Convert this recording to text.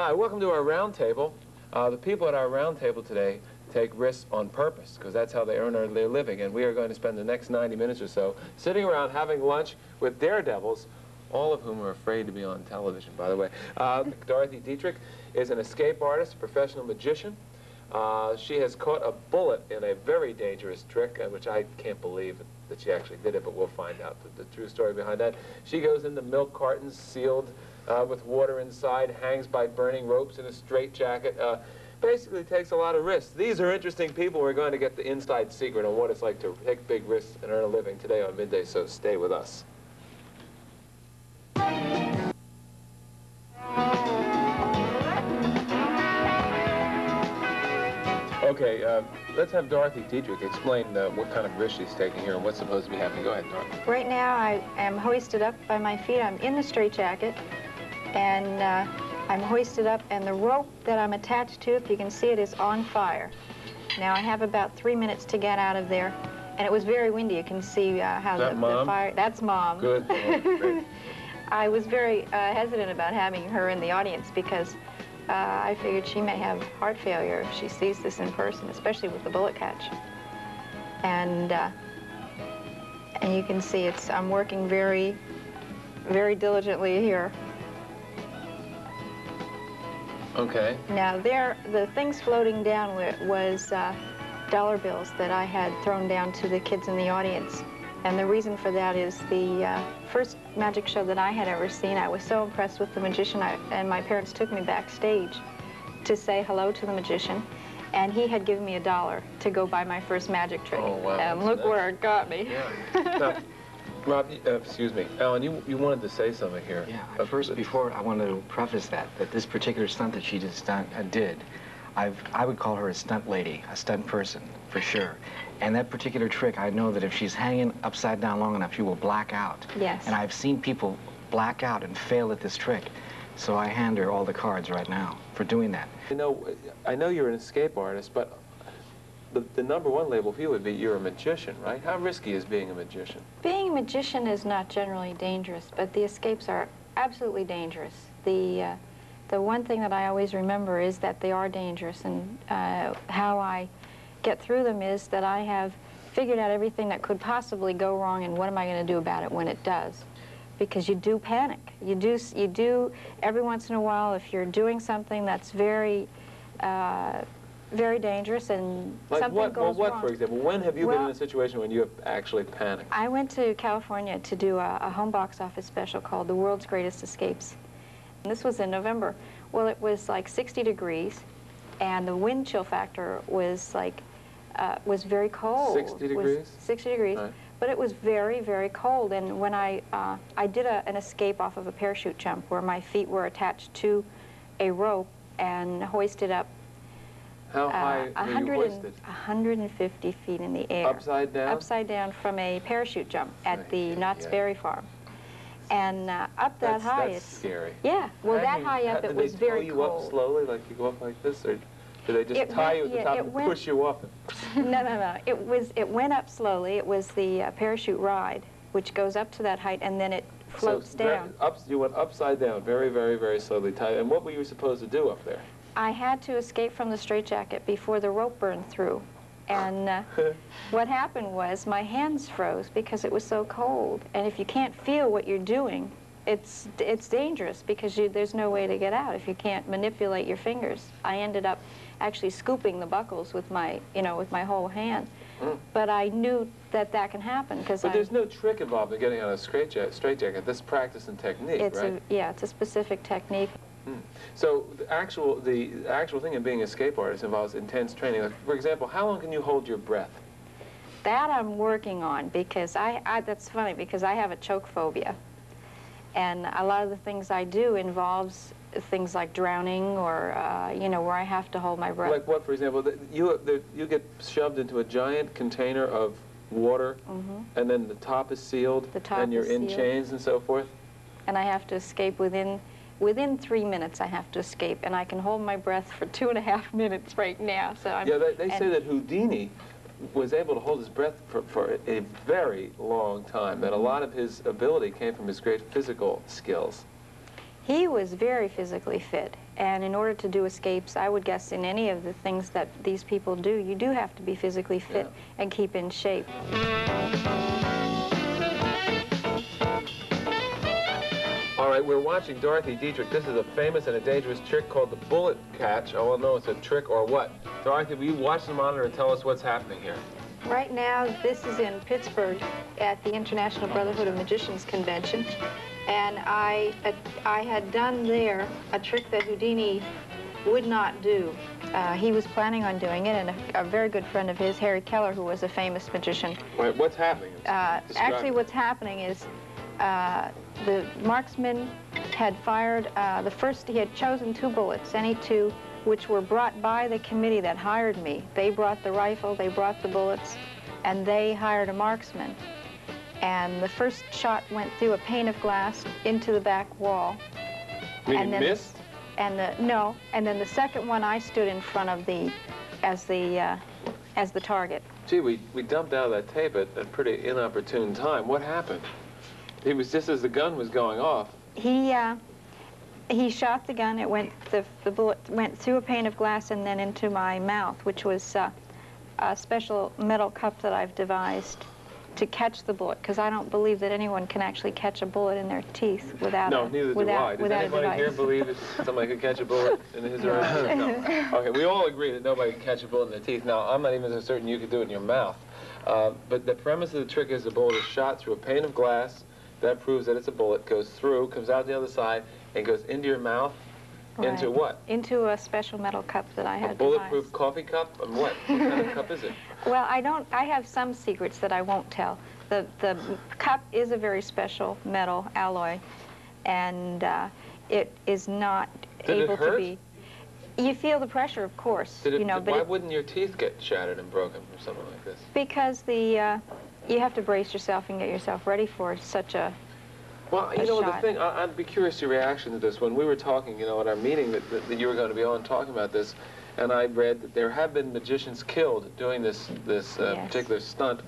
Hi, welcome to our round table. The people at our round table today take risks on purpose because that's how they earn their living, and we are going to spend the next 90 minutes or so sitting around having lunch with daredevils, all of whom are afraid to be on television, by the way. Dorothy Dietrich is an escape artist, a professional magician. She has caught a bullet in a very dangerous trick, which I can't believe that she actually did it, but we'll find out the true story behind that. She goes into milk cartons sealed with water inside, hangs by burning ropes in a straitjacket, basically takes a lot of risks. These are interesting people. We're going to get the inside secret on what it's like to take big risks and earn a living today on Midday, so stay with us. Okay, let's have Dorothy Dietrich explain what kind of risk she's taking here and what's supposed to be happening. Go ahead, Dorothy. Right now, I am hoisted up by my feet. I'm in the straitjacket, and I'm hoisted up, and the rope that I'm attached to, if you can see it, is on fire. Now, I have about 3 minutes to get out of there, and it was very windy. You can see how the fire... That's Mom. Good. Great. I was very hesitant about having her in the audience because I figured she may have heart failure if she sees this in person, especially with the bullet catch. And you can see I'm working very, very diligently here. Okay. Now the things floating down was dollar bills that I had thrown down to the kids in the audience. And the reason for that is the first magic show that I had ever seen, I was so impressed with the magician, and my parents took me backstage to say hello to the magician, and he had given me $1 to go buy my first magic trick. Oh, wow. And look where it got me. Yeah. Now, Rob, excuse me, Alan, you wanted to say something here. Yeah, first, before I wanted to preface that this particular stunt that she just did, I would call her a stunt lady, a stunt person, for sure. And that particular trick, I know that if she's hanging upside down long enough, she will black out. Yes. And I've seen people black out and fail at this trick. So I hand her all the cards right now for doing that. I know you're an escape artist, but the #1 label for you would be you're a magician, right? How risky is being a magician? Being a magician is not generally dangerous, but the escapes are absolutely dangerous. The one thing that I always remember is that they are dangerous, and how I get through them is that I have figured out everything that could possibly go wrong and what am I going to do about it when it does. Because you do panic. You do every once in a while, if you're doing something that's very, very dangerous and like something goes wrong. What, for example? When have you been in a situation when you have actually panicked? I went to California to do a home box office special called The World's Greatest Escapes. And this was in November. Well, it was like 60 degrees, and the wind chill factor was like, was very cold. 60 degrees? 60 degrees. Right. But it was very, very cold. And when I did an escape off of a parachute jump where my feet were attached to a rope and hoisted up. How high were you hoisted? 150 feet in the air. Upside down? Upside down from a parachute jump at the Knott's Berry Farm. And up that high, that's scary. Yeah, well, that high up, it was very cold. Did they tie you up slowly, like you go up like this, or do they just tie you at the top and push you up? No. It went up slowly. It was the parachute ride, which goes up to that height, and then it floats down. You went upside down, very, very, very slowly. And what were you supposed to do up there? I had to escape from the straitjacket before the rope burned through. And what happened was my hands froze because it was so cold. And if you can't feel what you're doing, it's dangerous because there's no way to get out if you can't manipulate your fingers. I ended up actually scooping the buckles with my whole hand. But I knew that can happen because But there's no trick involved in getting out of a straitjacket. This practice and technique, right? Yeah, it's a specific technique. So the actual thing in being an escape artist involves intense training. Like, for example, how long can you hold your breath? That I'm working on because that's funny because I have a choke phobia. And a lot of the things I do involves things like drowning or, where I have to hold my breath. Like what, for example? You get shoved into a giant container of water, and then the top is sealed, and you're in chains and so forth? And I have to escape within 3 minutes. I have to escape, and I can hold my breath for 2.5 minutes right now. So they say that Houdini was able to hold his breath for a very long time, that a lot of his ability came from his great physical skills. He was very physically fit. And in order to do escapes, I would guess in any of the things that these people do, you do have to be physically fit and keep in shape. All right, we're watching Dorothy Dietrich. This is a famous and a dangerous trick called the bullet catch. I want to know if it's a trick or what. Dorothy, will you watch the monitor and tell us what's happening here? Right now, this is in Pittsburgh at the International Brotherhood of Magicians Convention. And I had done there a trick that Houdini would not do. He was planning on doing it, and a very good friend of his, Harry Keller, who was a famous magician. Wait, what's happening? Actually, what's happening is the marksman had fired he had chosen 2 bullets, any 2, which were brought by the committee that hired me. They brought the rifle, they brought the bullets, and they hired a marksman. And the first shot went through a pane of glass into the back wall. And then missed? And then the second one I stood in front of as the target. Gee, we dumped out of that tape at a pretty inopportune time. What happened? It was just as the gun was going off. He shot the gun. The bullet went through a pane of glass and then into my mouth, which was a special metal cup that I've devised to catch the bullet, because I don't believe that anyone can actually catch a bullet in their teeth without neither do I. Does anybody here believe that somebody could catch a bullet in his or her teeth? No. Okay, we all agree that nobody can catch a bullet in their teeth. Now, I'm not even so certain you could do it in your mouth. But the premise of the trick is the bullet is shot through a pane of glass. That proves that it's a bullet, goes through, comes out the other side, and goes into your mouth. Right. Into what? Into a special metal cup that I had A bulletproof devised. coffee cup? And what? What kind of cup is it? Well, I have some secrets that I won't tell. The cup is a very special metal alloy, and it is not able to be. You feel the pressure, of course. Why wouldn't your teeth get shattered and broken or something like this? Because you have to brace yourself and get yourself ready for such a. Well, you know, the thing, I'd be curious your reaction to this. When we were talking, at our meeting that you were going to be on talking about this, and I read that there have been magicians killed doing this particular stunt.